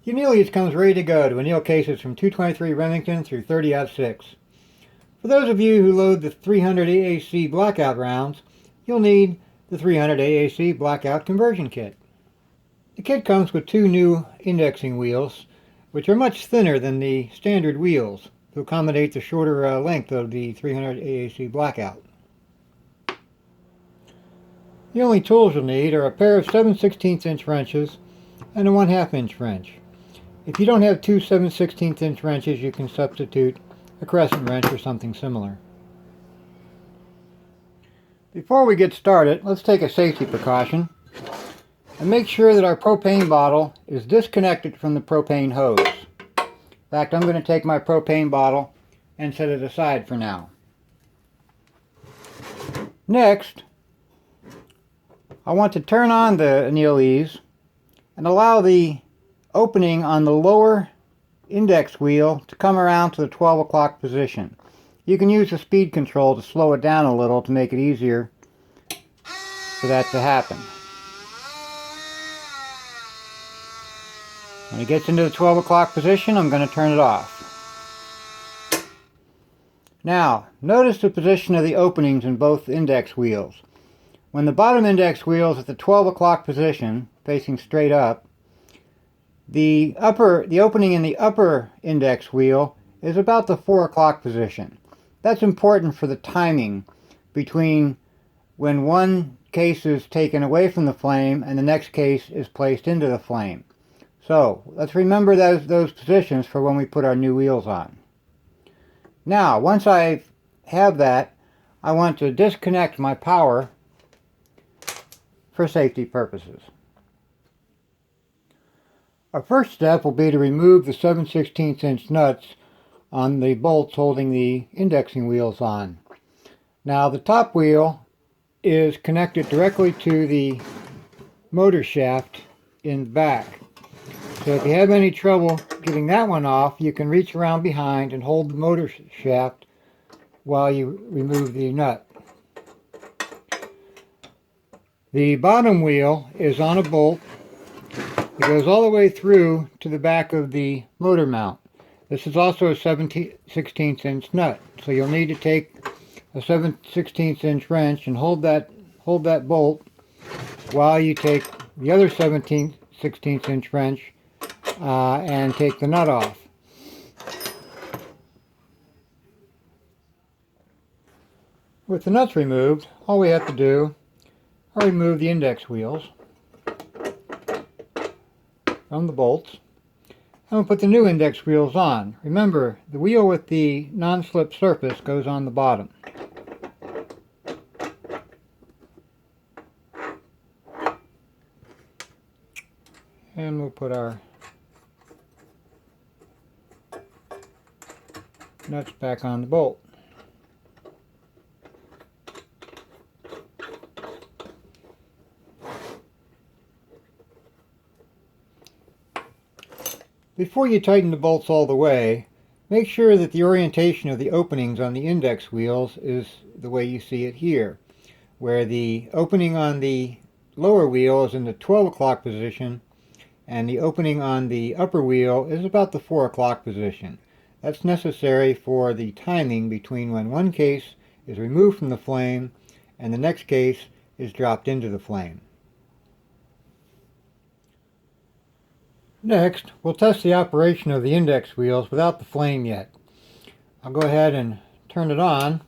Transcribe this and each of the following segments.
The Anneal comes ready to go to anneal cases from 223 Remington through 30-06. For those of you who load the 300 AAC Blackout rounds, you'll need the 300 AAC Blackout Conversion Kit. The kit comes with two new indexing wheels, which are much thinner than the standard wheels to accommodate the shorter length of the 300 AAC Blackout. The only tools you'll need are a pair of 7/16 inch wrenches and a 1/2 inch wrench. If you don't have two 7/16 inch wrenches, you can substitute a crescent wrench or something similar. Before we get started, let's take a safety precaution and make sure that our propane bottle is disconnected from the propane hose. In fact, I'm going to take my propane bottle and set it aside for now. Next, I want to turn on the Anneal and allow the opening on the lower index wheel to come around to the 12 o'clock position. You can use the speed control to slow it down a little to make it easier for that to happen. When it gets into the 12 o'clock position, I'm going to turn it off. Now, notice the position of the openings in both index wheels. When the bottom index wheel is at the 12 o'clock position, facing straight up, the opening in the upper index wheel is about the 4 o'clock position. That's important for the timing between when one case is taken away from the flame and the next case is placed into the flame. So let's remember those positions for when we put our new wheels on. Now, once I have that, I want to disconnect my power for safety purposes. Our first step will be to remove the 7/16 inch nuts on the bolts holding the indexing wheels on. Now, the top wheel is connected directly to the motor shaft in the back. So if you have any trouble getting that one off, you can reach around behind and hold the motor shaft while you remove the nut. The bottom wheel is on a bolt. It goes all the way through to the back of the motor mount. This is also a 7/16 inch nut, so you'll need to take a 7/16 inch wrench and hold that bolt while you take the other 7/16 inch wrench and take the nut off. With the nuts removed, all we have to do is remove the index wheels from the bolts, and we'll put the new index wheels on. Remember, the wheel with the non-slip surface goes on the bottom. And we'll put our nuts back on the bolt. Before you tighten the bolts all the way, make sure that the orientation of the openings on the index wheels is the way you see it here, where the opening on the lower wheel is in the 12 o'clock position and the opening on the upper wheel is about the 4 o'clock position. That's necessary for the timing between when one case is removed from the flame and the next case is dropped into the flame. Next, we'll test the operation of the index wheels without the flame yet. I'll go ahead and turn it on,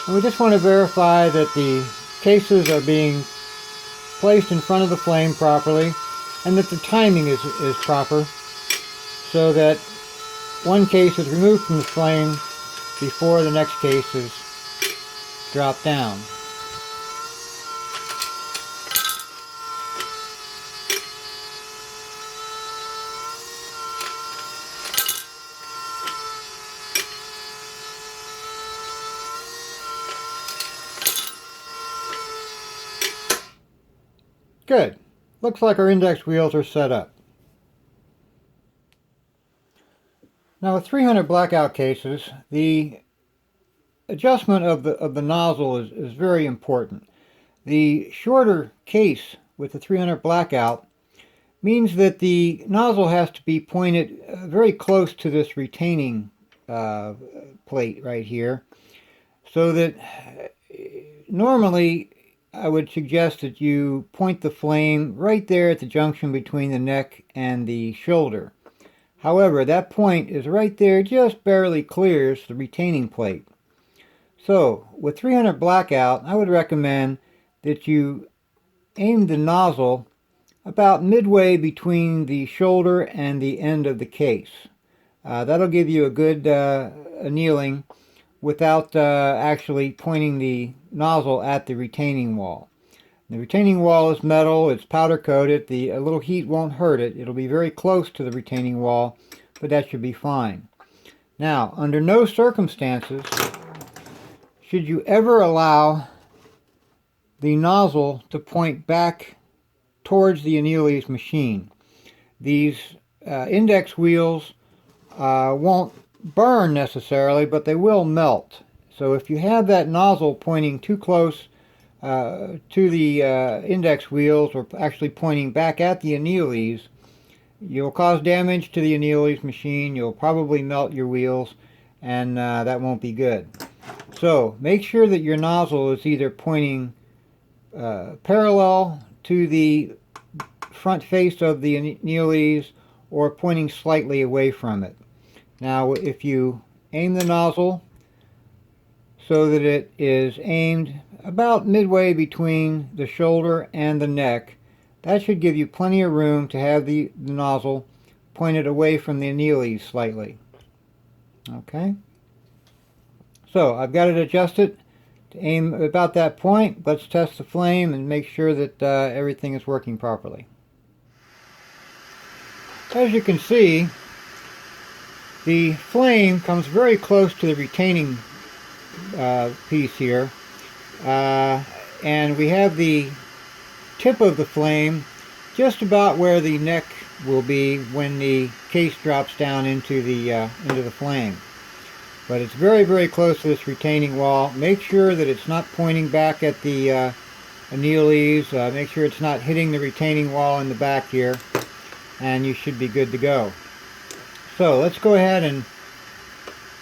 and we just want to verify that the cases are being placed in front of the flame properly and that the timing is proper, so that one case is removed from the flame before the next case is dropped down. Good. Looks like our index wheels are set up. Now with 300 blackout cases, the adjustment of the nozzle is very important. The shorter case with the 300 blackout means that the nozzle has to be pointed very close to this retaining plate right here, so that normally I would suggest that you point the flame right there at the junction between the neck and the shoulder. However, that point is right there, just barely clears the retaining plate. So with 300 Blackout, I would recommend that you aim the nozzle about midway between the shoulder and the end of the case. That'll give you a good annealing without actually pointing the nozzle at the retaining wall. The retaining wall is metal, it's powder coated, a little heat won't hurt it. It'll be very close to the retaining wall, but that should be fine. Now, under no circumstances should you ever allow the nozzle to point back towards the Anneal's machine. These index wheels won't burn necessarily, but they will melt. So if you have that nozzle pointing too close to the index wheels, or actually pointing back at the Anneal's, you'll cause damage to the Anneal's machine. You'll probably melt your wheels, and that won't be good. So make sure that your nozzle is either pointing parallel to the front face of the Anneal's or pointing slightly away from it. Now, if you aim the nozzle so that it is aimed about midway between the shoulder and the neck, that should give you plenty of room to have the nozzle pointed away from the Anneal's slightly. Okay? So, I've got it adjusted to aim about that point. Let's test the flame and make sure that everything is working properly. As you can see, the flame comes very close to the retaining piece here, and we have the tip of the flame just about where the neck will be when the case drops down into the flame. But it's very, very close to this retaining wall. Make sure that it's not pointing back at the Anneal's. Make sure it's not hitting the retaining wall in the back here, and you should be good to go. So let's go ahead and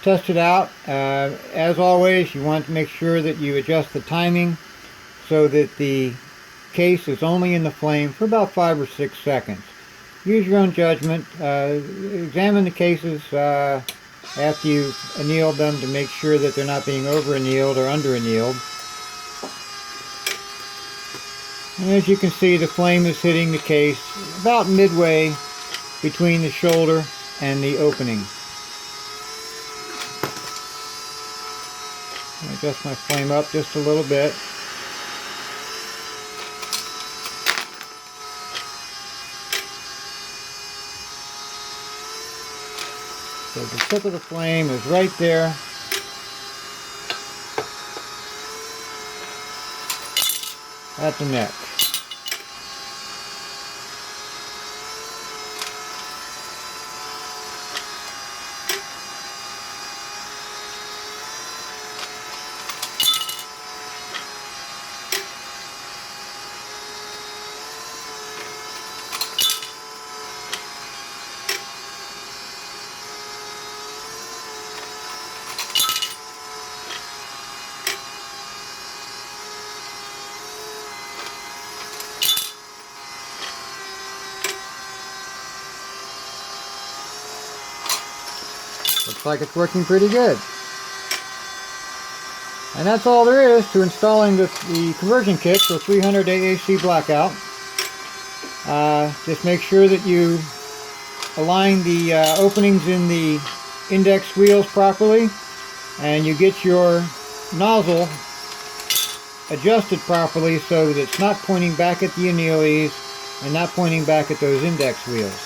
test it out. As always, you want to make sure that you adjust the timing so that the case is only in the flame for about 5 or 6 seconds. Use your own judgment. Examine the cases after you've annealed them to make sure that they're not being over annealed or under annealed. And as you can see, the flame is hitting the case about midway between the shoulder and the opening. I'll adjust my flame up just a little bit. So the tip of the flame is right there. At the neck. Looks like it's working pretty good. And that's all there is to installing the conversion kit for 300 AAC Blackout. Just make sure that you align the openings in the index wheels properly, and you get your nozzle adjusted properly so that it's not pointing back at the Anneal's and not pointing back at those index wheels.